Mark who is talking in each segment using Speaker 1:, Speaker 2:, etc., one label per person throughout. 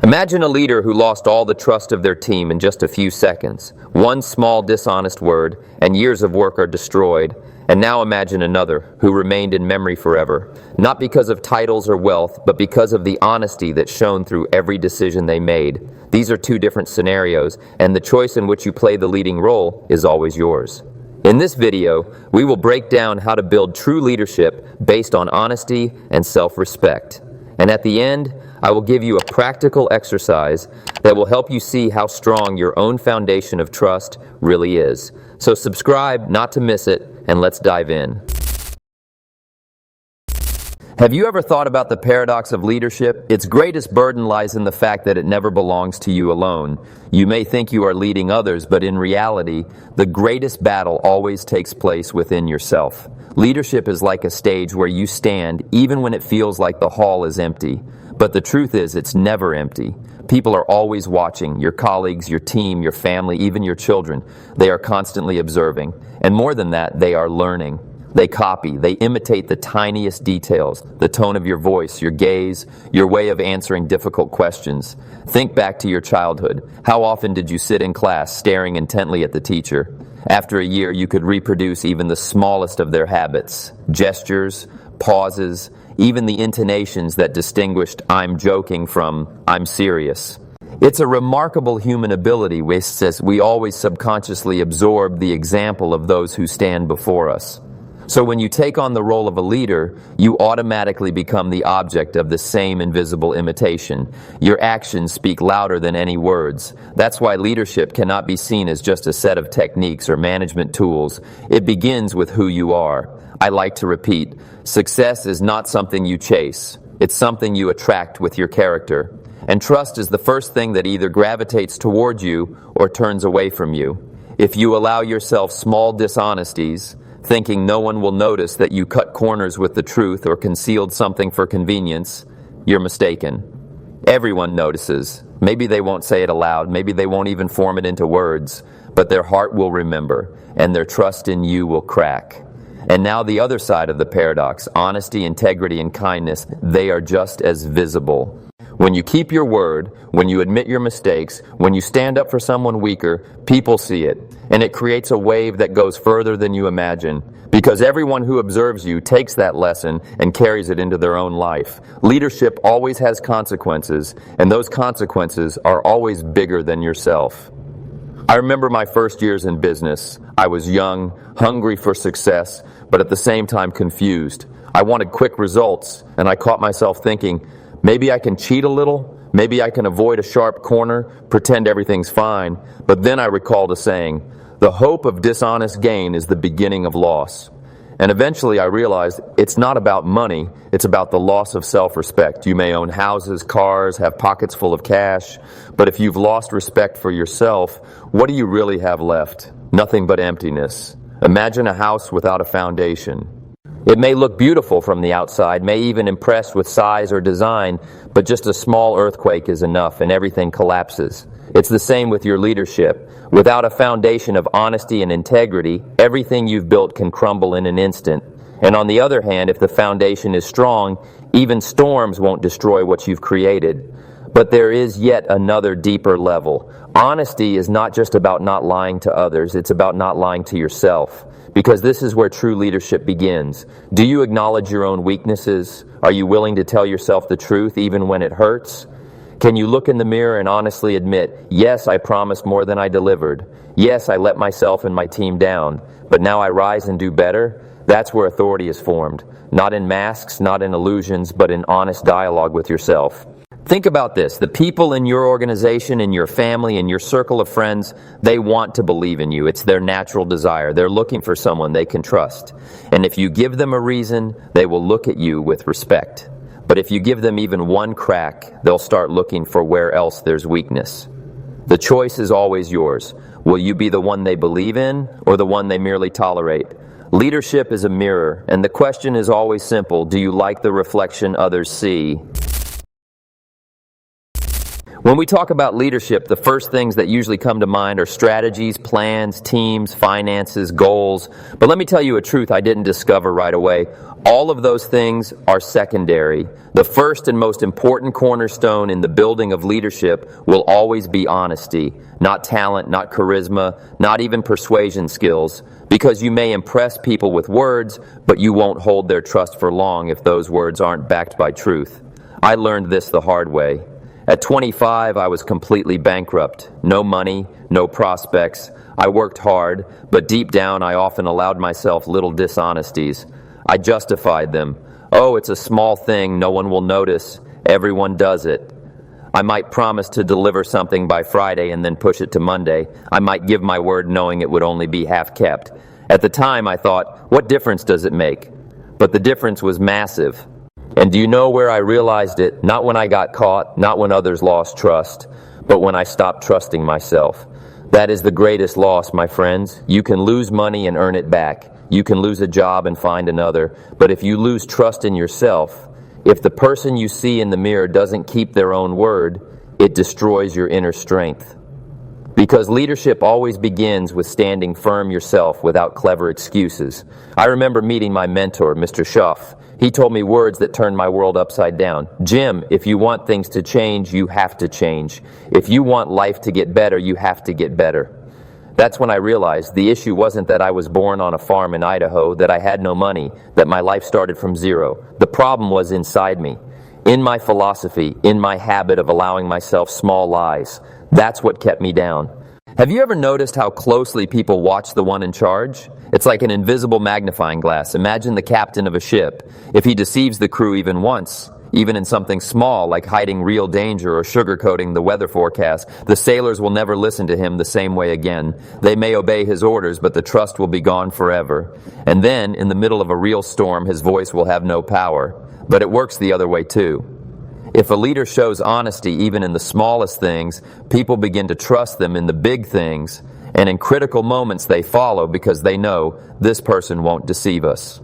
Speaker 1: Imagine a leader who lost all the trust of their team in just a few seconds. One small dishonest word, and years of work are destroyed. And now imagine another who remained in memory forever, not because of titles or wealth, but because of the honesty that shone through every decision they made. These are two different scenarios, and the choice in which you play the leading role is always yours. In this video, we will break down how to build true leadership based on honesty and self-respect. And at the end, I will give you a practical exercise that will help you see how strong your own foundation of trust really is. So subscribe not to miss it, and let's dive in. Have you ever thought about the paradox of leadership? Its greatest burden lies in the fact that it never belongs to you alone. You may think you are leading others, but in reality, the greatest battle always takes place within yourself. Leadership is like a stage where you stand even when it feels like the hall is empty. But the truth is, it's never empty. People are always watching, your colleagues, your team, your family, even your children. They are constantly observing. And more than that, they are learning. They copy, they imitate the tiniest details, the tone of your voice, your gaze, your way of answering difficult questions. Think back to your childhood. How often did you sit in class staring intently at the teacher? After a year, you could reproduce even the smallest of their habits, gestures, pauses, even the intonations that distinguished "I'm joking" from "I'm serious." It's a remarkable human ability which says we always subconsciously absorb the example of those who stand before us. So when you take on the role of a leader, you automatically become the object of the same invisible imitation. Your actions speak louder than any words. That's why leadership cannot be seen as just a set of techniques or management tools. It begins with who you are. I like to repeat, success is not something you chase. It's something you attract with your character. And trust is the first thing that either gravitates toward you or turns away from you. If you allow yourself small dishonesties, thinking no one will notice that you cut corners with the truth or concealed something for convenience, you're mistaken. Everyone notices. Maybe they won't say it aloud, maybe they won't even form it into words, but their heart will remember, and their trust in you will crack. And now the other side of the paradox, honesty, integrity, and kindness, they are just as visible. When you keep your word, when you admit your mistakes, when you stand up for someone weaker, people see it. And it creates a wave that goes further than you imagine. Because everyone who observes you takes that lesson and carries it into their own life. Leadership always has consequences, and those consequences are always bigger than yourself. I remember my first years in business. I was young, hungry for success, but at the same time confused. I wanted quick results, and I caught myself thinking, maybe I can cheat a little, maybe I can avoid a sharp corner, pretend everything's fine. But then I recalled a saying, the hope of dishonest gain is the beginning of loss. And eventually I realized it's not about money, it's about the loss of self-respect. You may own houses, cars, have pockets full of cash, but if you've lost respect for yourself, what do you really have left? Nothing but emptiness. Imagine a house without a foundation. It may look beautiful from the outside, may even impress with size or design, but just a small earthquake is enough and everything collapses. It's the same with your leadership. Without a foundation of honesty and integrity, everything you've built can crumble in an instant. And on the other hand, if the foundation is strong, even storms won't destroy what you've created. But there is yet another deeper level. Honesty is not just about not lying to others, it's about not lying to yourself. Because this is where true leadership begins. Do you acknowledge your own weaknesses? Are you willing to tell yourself the truth even when it hurts? Can you look in the mirror and honestly admit, yes, I promised more than I delivered. Yes, I let myself and my team down, but now I rise and do better? That's where authority is formed. Not in masks, not in illusions, but in honest dialogue with yourself. Think about this. The people in your organization, in your family, in your circle of friends, they want to believe in you. It's their natural desire. They're looking for someone they can trust. And if you give them a reason, they will look at you with respect. But if you give them even one crack, they'll start looking for where else there's weakness. The choice is always yours. Will you be the one they believe in or the one they merely tolerate? Leadership is a mirror, and the question is always simple. Do you like the reflection others see? When we talk about leadership, the first things that usually come to mind are strategies, plans, teams, finances, goals. But let me tell you a truth I didn't discover right away. All of those things are secondary. The first and most important cornerstone in the building of leadership will always be honesty, not talent, not charisma, not even persuasion skills, because you may impress people with words, but you won't hold their trust for long if those words aren't backed by truth. I learned this the hard way. At 25, I was completely bankrupt. No money, no prospects. I worked hard, but deep down I often allowed myself little dishonesties. I justified them. Oh, it's a small thing, no one will notice. Everyone does it. I might promise to deliver something by Friday and then push it to Monday. I might give my word knowing it would only be half kept. At the time I thought, what difference does it make? But the difference was massive. And do you know where I realized it? Not when I got caught, not when others lost trust, but when I stopped trusting myself. That is the greatest loss, my friends. You can lose money and earn it back. You can lose a job and find another. But if you lose trust in yourself, if the person you see in the mirror doesn't keep their own word, it destroys your inner strength. Because leadership always begins with standing firm yourself without clever excuses. I remember meeting my mentor, Mr. Schuff. He told me words that turned my world upside down. Jim, if you want things to change, you have to change. If you want life to get better, you have to get better. That's when I realized the issue wasn't that I was born on a farm in Idaho, that I had no money, that my life started from zero. The problem was inside me, in my philosophy, in my habit of allowing myself small lies. That's what kept me down. Have you ever noticed how closely people watch the one in charge? It's like an invisible magnifying glass. Imagine the captain of a ship. If he deceives the crew even once, even in something small like hiding real danger or sugarcoating the weather forecast, the sailors will never listen to him the same way again. They may obey his orders, but the trust will be gone forever. And then, in the middle of a real storm, his voice will have no power. But it works the other way too. If a leader shows honesty even in the smallest things, people begin to trust them in the big things, and in critical moments they follow because they know this person won't deceive us.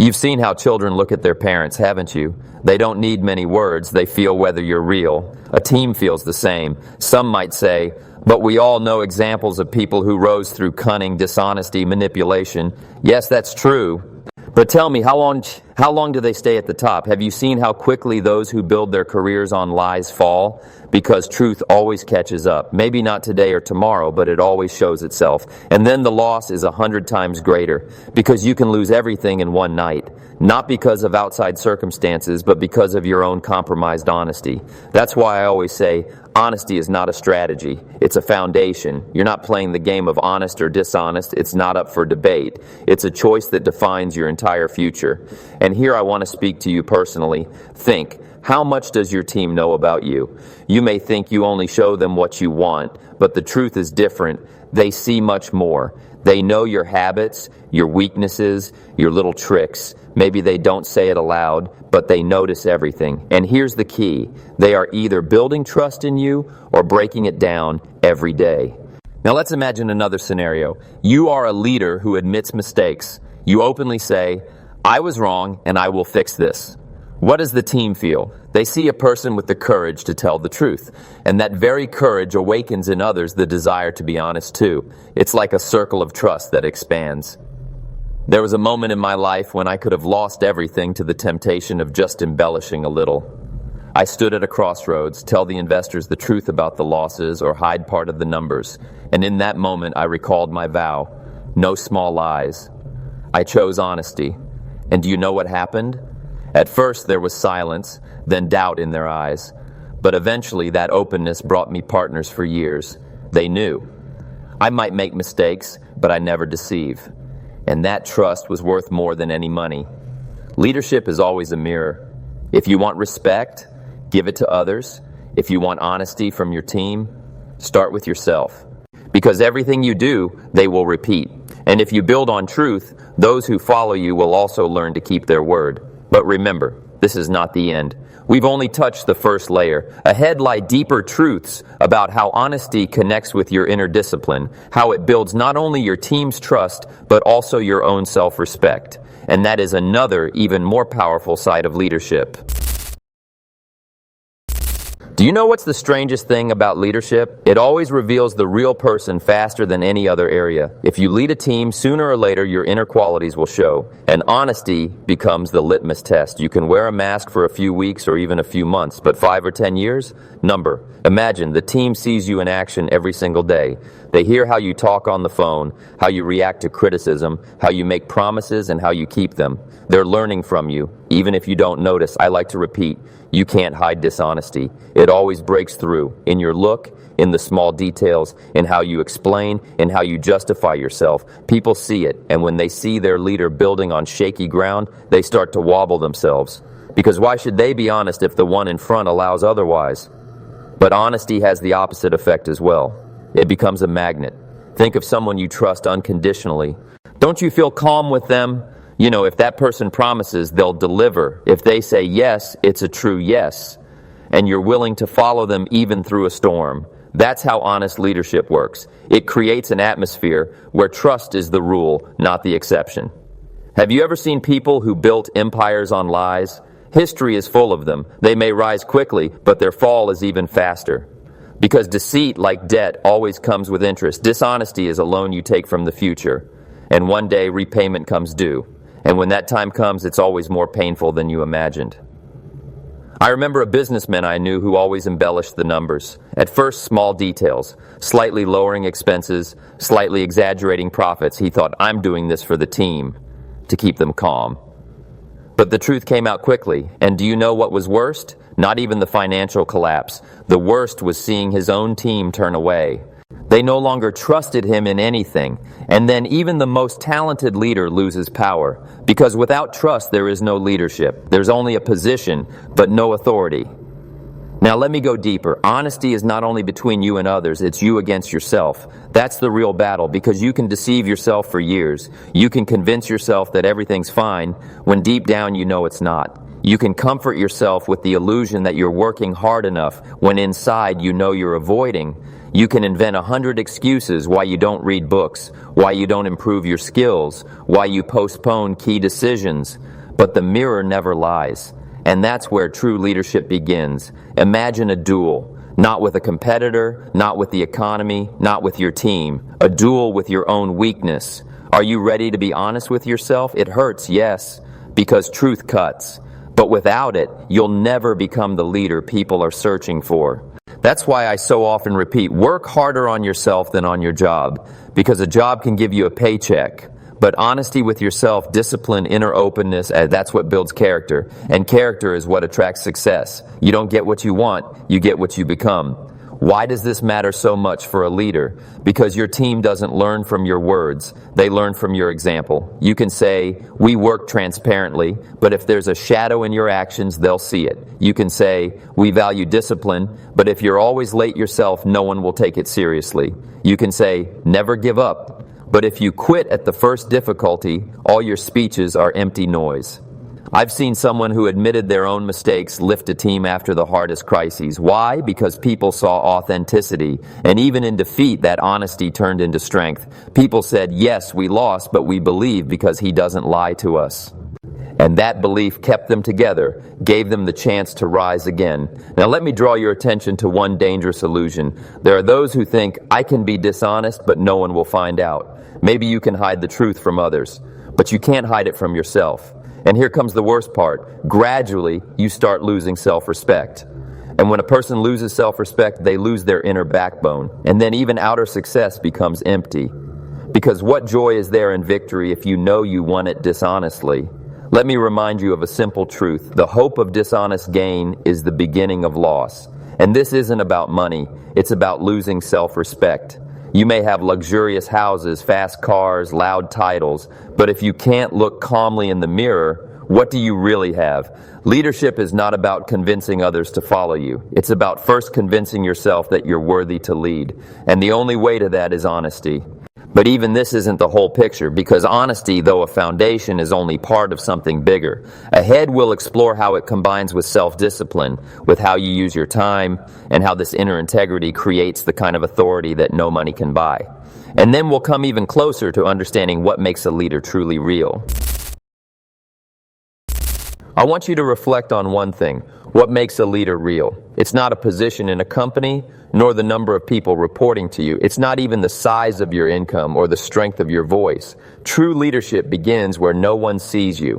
Speaker 1: You've seen how children look at their parents, haven't you? They don't need many words, they feel whether you're real. A team feels the same. Some might say, but we all know examples of people who rose through cunning, dishonesty, manipulation. Yes, that's true. But tell me, how long do they stay at the top? Have you seen how quickly those who build their careers on lies fall? Because truth always catches up. Maybe not today or tomorrow, but it always shows itself. And then the loss is 100 times greater, because you can lose everything in one night. Not because of outside circumstances, but because of your own compromised honesty. That's why I always say, honesty is not a strategy. It's a foundation. You're not playing the game of honest or dishonest. It's not up for debate. It's a choice that defines your entire future. And here I want to speak to you personally. Think, how much does your team know about you? You may think you only show them what you want, but the truth is different. They see much more. They know your habits, your weaknesses, your little tricks. Maybe they don't say it aloud, but they notice everything. And here's the key. They are either building trust in you or breaking it down every day. Now let's imagine another scenario. You are a leader who admits mistakes. You openly say, I was wrong and I will fix this. What does the team feel? They see a person with the courage to tell the truth, and that very courage awakens in others the desire to be honest too. It's like a circle of trust that expands. There was a moment in my life when I could have lost everything to the temptation of just embellishing a little. I stood at a crossroads, tell the investors the truth about the losses or hide part of the numbers, and in that moment I recalled my vow, no small lies. I chose honesty, and do you know what happened? At first there was silence, then doubt in their eyes. But eventually that openness brought me partners for years. They knew. I might make mistakes, but I never deceive. And that trust was worth more than any money. Leadership is always a mirror. If you want respect, give it to others. If you want honesty from your team, start with yourself. Because everything you do, they will repeat. And if you build on truth, those who follow you will also learn to keep their word. But remember, this is not the end. We've only touched the first layer. Ahead lie deeper truths about how honesty connects with your inner discipline, how it builds not only your team's trust, but also your own self-respect. And that is another, even more powerful side of leadership. Do you know what's the strangest thing about leadership? It always reveals the real person faster than any other area. If you lead a team, sooner or later your inner qualities will show, and honesty becomes the litmus test. You can wear a mask for a few weeks or even a few months, but 5 or 10 years? Number. Imagine the team sees you in action every single day. They hear how you talk on the phone, how you react to criticism, how you make promises, and how you keep them. They're learning from you, even if you don't notice. I like to repeat, you can't hide dishonesty. It always breaks through in your look, in the small details, in how you explain, in how you justify yourself. People see it, and when they see their leader building on shaky ground, they start to wobble themselves. Because why should they be honest if the one in front allows otherwise? But honesty has the opposite effect as well. It becomes a magnet. Think of someone you trust unconditionally. Don't you feel calm with them? You know, if that person promises, they'll deliver. If they say yes, it's a true yes. And you're willing to follow them even through a storm. That's how honest leadership works. It creates an atmosphere where trust is the rule, not the exception. Have you ever seen people who built empires on lies? History is full of them. They may rise quickly, but their fall is even faster. Because deceit, like debt, always comes with interest. Dishonesty is a loan you take from the future. And one day, repayment comes due. And when that time comes, it's always more painful than you imagined. I remember a businessman I knew who always embellished the numbers. At first, small details, slightly lowering expenses, slightly exaggerating profits. He thought, I'm doing this for the team, to keep them calm. But the truth came out quickly. And do you know what was worst? Not even the financial collapse. The worst was seeing his own team turn away. They no longer trusted him in anything. And then even the most talented leader loses power. Because without trust, there is no leadership. There's only a position, but no authority. Now let me go deeper. Honesty is not only between you and others, it's you against yourself. That's the real battle, because you can deceive yourself for years. You can convince yourself that everything's fine, when deep down you know it's not. You can comfort yourself with the illusion that you're working hard enough, when inside you know you're avoiding. You can invent 100 excuses why you don't read books, why you don't improve your skills, why you postpone key decisions. But the mirror never lies. And that's where true leadership begins. Imagine a duel, not with a competitor, not with the economy, not with your team. A duel with your own weakness. Are you ready to be honest with yourself? It hurts, yes, because truth cuts. But without it, you'll never become the leader people are searching for. That's why I so often repeat, work harder on yourself than on your job, because a job can give you a paycheck. But honesty with yourself, discipline, inner openness, that's what builds character. And character is what attracts success. You don't get what you want, you get what you become. Why does this matter so much for a leader? Because your team doesn't learn from your words, they learn from your example. You can say, we work transparently, but if there's a shadow in your actions, they'll see it. You can say, we value discipline, but if you're always late yourself, no one will take it seriously. You can say, never give up, but if you quit at the first difficulty, all your speeches are empty noise. I've seen someone who admitted their own mistakes lift a team after the hardest crises. Why? Because people saw authenticity. And even in defeat, that honesty turned into strength. People said, yes, we lost, but we believe because he doesn't lie to us. And that belief kept them together, gave them the chance to rise again. Now let me draw your attention to one dangerous illusion. There are those who think, I can be dishonest, but no one will find out. Maybe you can hide the truth from others, but you can't hide it from yourself. And here comes the worst part. Gradually, you start losing self-respect. And when a person loses self-respect, they lose their inner backbone. And then even outer success becomes empty. Because what joy is there in victory if you know you won it dishonestly? Let me remind you of a simple truth. The hope of dishonest gain is the beginning of loss. And this isn't about money. It's about losing self-respect. You may have luxurious houses, fast cars, loud titles, but if you can't look calmly in the mirror, what do you really have? Leadership is not about convincing others to follow you. It's about first convincing yourself that you're worthy to lead. And the only way to that is honesty. But even this isn't the whole picture, because honesty, though a foundation, is only part of something bigger. Ahead, we'll explore how it combines with self-discipline, with how you use your time, and how this inner integrity creates the kind of authority that no money can buy. And then we'll come even closer to understanding what makes a leader truly real. I want you to reflect on one thing. What makes a leader real? It's not a position in a company, nor the number of people reporting to you. It's not even the size of your income or the strength of your voice. True leadership begins where no one sees you,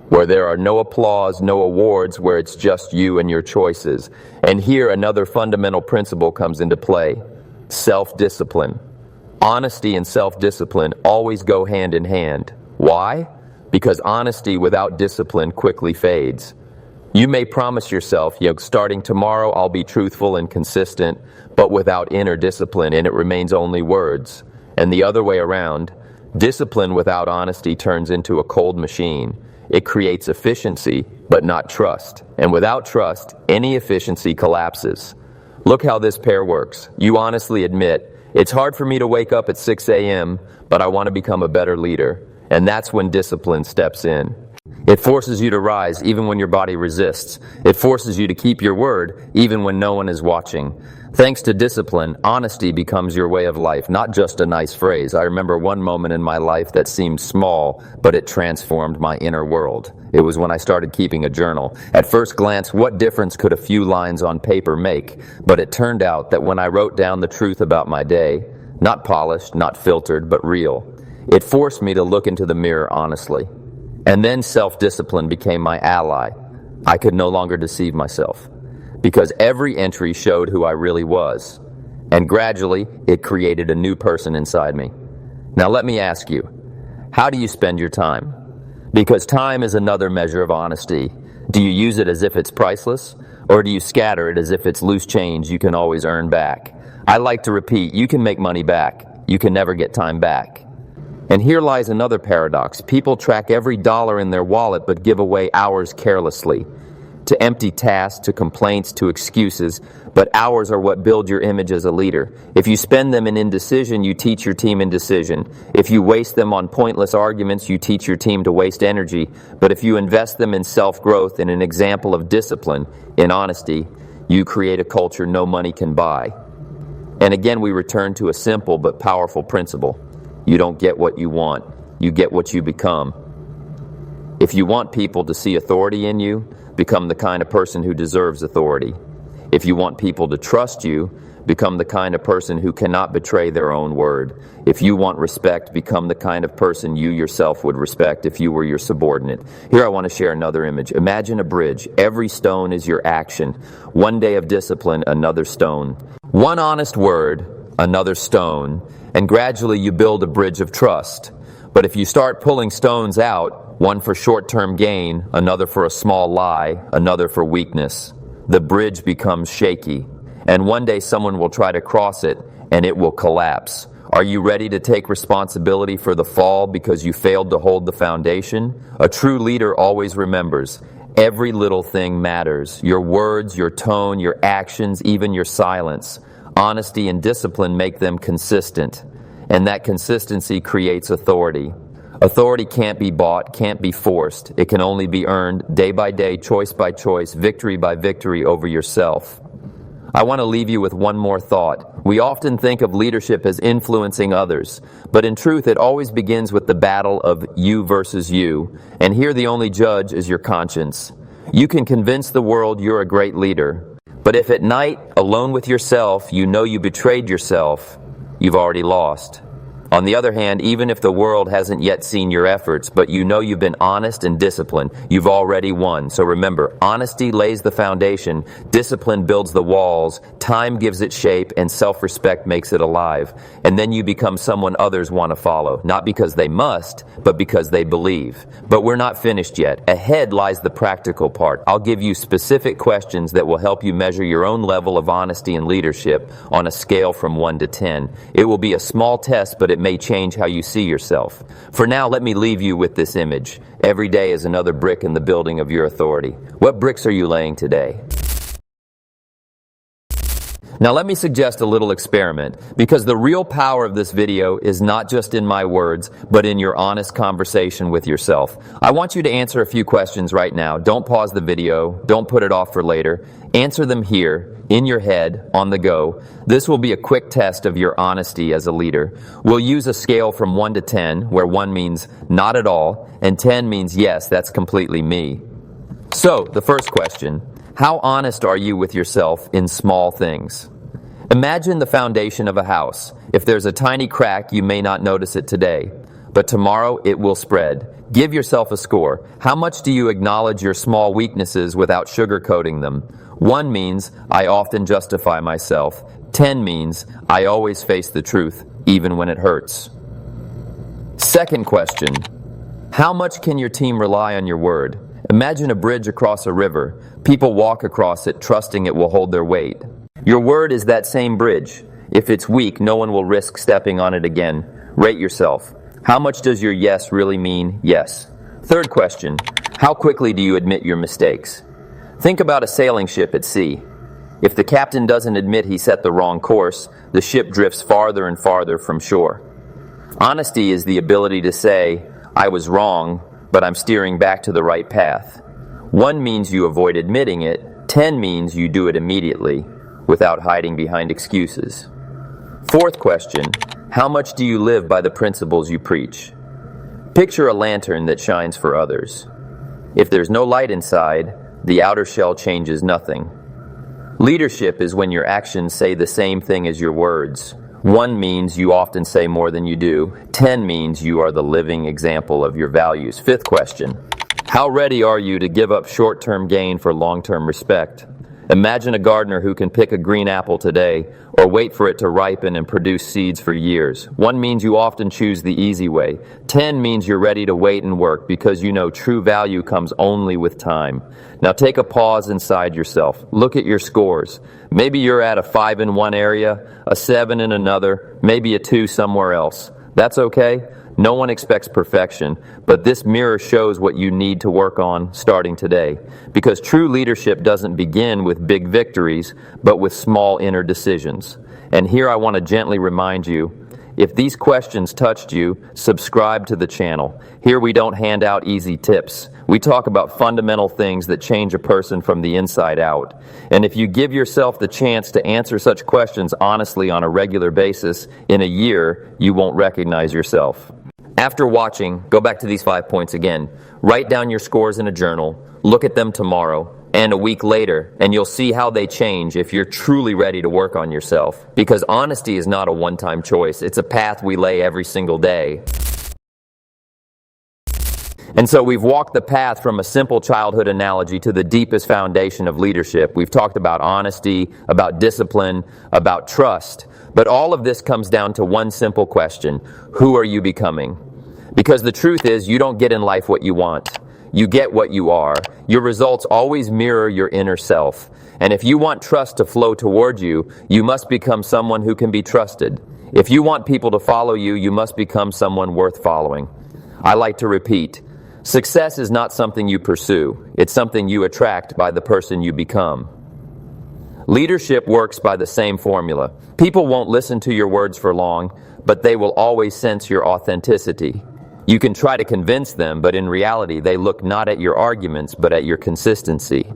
Speaker 1: where there are no applause, no awards, where it's just you and your choices. And here another fundamental principle comes into play: self-discipline. Honesty and self-discipline always go hand in hand. Why? Because honesty without discipline quickly fades. You may promise yourself, starting tomorrow I'll be truthful and consistent, but without inner discipline, and it remains only words. And the other way around, discipline without honesty turns into a cold machine. It creates efficiency, but not trust. And without trust, any efficiency collapses. Look how this pair works. You honestly admit, it's hard for me to wake up at 6 a.m., but I want to become a better leader. And that's when discipline steps in. It forces you to rise even when your body resists. It forces you to keep your word even when no one is watching. Thanks to discipline, honesty becomes your way of life, not just a nice phrase. I remember one moment in my life that seemed small, but it transformed my inner world. It was when I started keeping a journal. At first glance, what difference could a few lines on paper make? But it turned out that when I wrote down the truth about my day, not polished, not filtered, but real, it forced me to look into the mirror honestly. And then self-discipline became my ally. I could no longer deceive myself, because every entry showed who I really was. And gradually, it created a new person inside me. Now let me ask you, how do you spend your time? Because time is another measure of honesty. Do you use it as if it's priceless? Or do you scatter it as if it's loose change you can always earn back? I like to repeat, you can make money back. You can never get time back. And here lies another paradox. People track every dollar in their wallet but give away hours carelessly. To empty tasks, to complaints, to excuses, but hours are what build your image as a leader. If you spend them in indecision, you teach your team indecision. If you waste them on pointless arguments, you teach your team to waste energy. But if you invest them in self-growth, in an example of discipline, in honesty, you create a culture no money can buy. And again, we return to a simple but powerful principle. You don't get what you want, you get what you become. If you want people to see authority in you, become the kind of person who deserves authority. If you want people to trust you, become the kind of person who cannot betray their own word. If you want respect, become the kind of person you yourself would respect if you were your subordinate. Here I want to share another image. Imagine a bridge. Every stone is your action. One day of discipline, another stone. One honest word, another stone. And gradually you build a bridge of trust. But if you start pulling stones out, one for short-term gain, another for a small lie, another for weakness, the bridge becomes shaky. And one day someone will try to cross it, and it will collapse. Are you ready to take responsibility for the fall because you failed to hold the foundation? A true leader always remembers, every little thing matters. Your words, your tone, your actions, even your silence. Honesty and discipline make them consistent, and that consistency creates authority. Authority can't be bought, can't be forced. It can only be earned day by day, choice by choice, victory by victory over yourself. I want to leave you with one more thought. We often think of leadership as influencing others, but in truth, it always begins with the battle of you versus you, and here the only judge is your conscience. You can convince the world you're a great leader, but if at night, alone with yourself, you know you betrayed yourself, you've already lost. On the other hand, even if the world hasn't yet seen your efforts, but you know you've been honest and disciplined, you've already won. So remember, honesty lays the foundation, discipline builds the walls, time gives it shape, and self-respect makes it alive. And then you become someone others want to follow, not because they must, but because they believe. But we're not finished yet. Ahead lies the practical part. I'll give you specific questions that will help you measure your own level of honesty and leadership on a scale from 1 to 10. It will be a small test, but it may change how you see yourself. For now, let me leave you with this image. Every day is another brick in the building of your authority. What bricks are you laying today? Now let me suggest a little experiment, because the real power of this video is not just in my words, but in your honest conversation with yourself. I want you to answer a few questions right now. Don't pause the video. Don't put it off for later. Answer them here, in your head, on the go. This will be a quick test of your honesty as a leader. We'll use a scale from 1 to 10, where 1 means not at all, and 10 means yes, that's completely me. So, the first question, how honest are you with yourself in small things? Imagine the foundation of a house. If there's a tiny crack, you may not notice it today, but tomorrow it will spread. Give yourself a score. How much do you acknowledge your small weaknesses without sugarcoating them? 1 means, I often justify myself. 10 means, I always face the truth, even when it hurts. Second question, how much can your team rely on your word? Imagine a bridge across a river. People walk across it, trusting it will hold their weight. Your word is that same bridge. If it's weak, no one will risk stepping on it again. Rate yourself. How much does your yes really mean yes? Third question, how quickly do you admit your mistakes? Think about a sailing ship at sea. If the captain doesn't admit he set the wrong course, the ship drifts farther and farther from shore. Honesty is the ability to say, I was wrong, but I'm steering back to the right path. 1 means you avoid admitting it. 10 means you do it immediately, without hiding behind excuses. Fourth question, how much do you live by the principles you preach? Picture a lantern that shines for others. If there's no light inside, the outer shell changes nothing. Leadership is when your actions say the same thing as your words. 1 means you often say more than you do. 10 means you are the living example of your values. Fifth question, how ready are you to give up short-term gain for long-term respect? Imagine a gardener who can pick a green apple today or wait for it to ripen and produce seeds for years. 1 means you often choose the easy way. 10 means you're ready to wait and work because you know true value comes only with time. Now take a pause inside yourself. Look at your scores. Maybe you're at a 5 in one area, a 7 in another, maybe a 2 somewhere else. That's okay. No one expects perfection, but this mirror shows what you need to work on starting today. Because true leadership doesn't begin with big victories, but with small inner decisions. And here I want to gently remind you, if these questions touched you, subscribe to the channel. Here we don't hand out easy tips. We talk about fundamental things that change a person from the inside out. And if you give yourself the chance to answer such questions honestly on a regular basis, in a year, you won't recognize yourself. After watching, go back to these 5 points again. Write down your scores in a journal, look at them tomorrow, and a week later, and you'll see how they change if you're truly ready to work on yourself. Because honesty is not a one-time choice, it's a path we lay every single day. And so we've walked the path from a simple childhood analogy to the deepest foundation of leadership. We've talked about honesty, about discipline, about trust. But all of this comes down to one simple question. Who are you becoming? Because the truth is, you don't get in life what you want. You get what you are. Your results always mirror your inner self. And if you want trust to flow toward you, you must become someone who can be trusted. If you want people to follow you, you must become someone worth following. I like to repeat, success is not something you pursue. It's something you attract by the person you become. Leadership works by the same formula. People won't listen to your words for long, but they will always sense your authenticity. You can try to convince them, but in reality, they look not at your arguments, but at your consistency.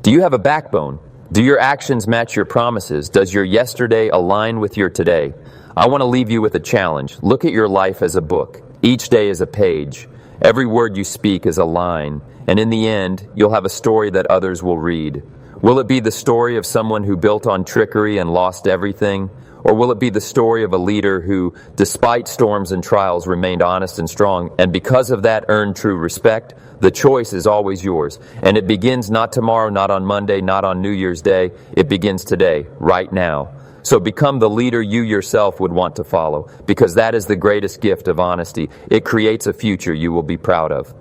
Speaker 1: Do you have a backbone? Do your actions match your promises? Does your yesterday align with your today? I want to leave you with a challenge. Look at your life as a book. Each day is a page. Every word you speak is a line. And in the end, you'll have a story that others will read. Will it be the story of someone who built on trickery and lost everything? Or will it be the story of a leader who, despite storms and trials, remained honest and strong, and because of that earned true respect? The choice is always yours. And it begins not tomorrow, not on Monday, not on New Year's Day. It begins today, right now. So become the leader you yourself would want to follow, because that is the greatest gift of honesty. It creates a future you will be proud of.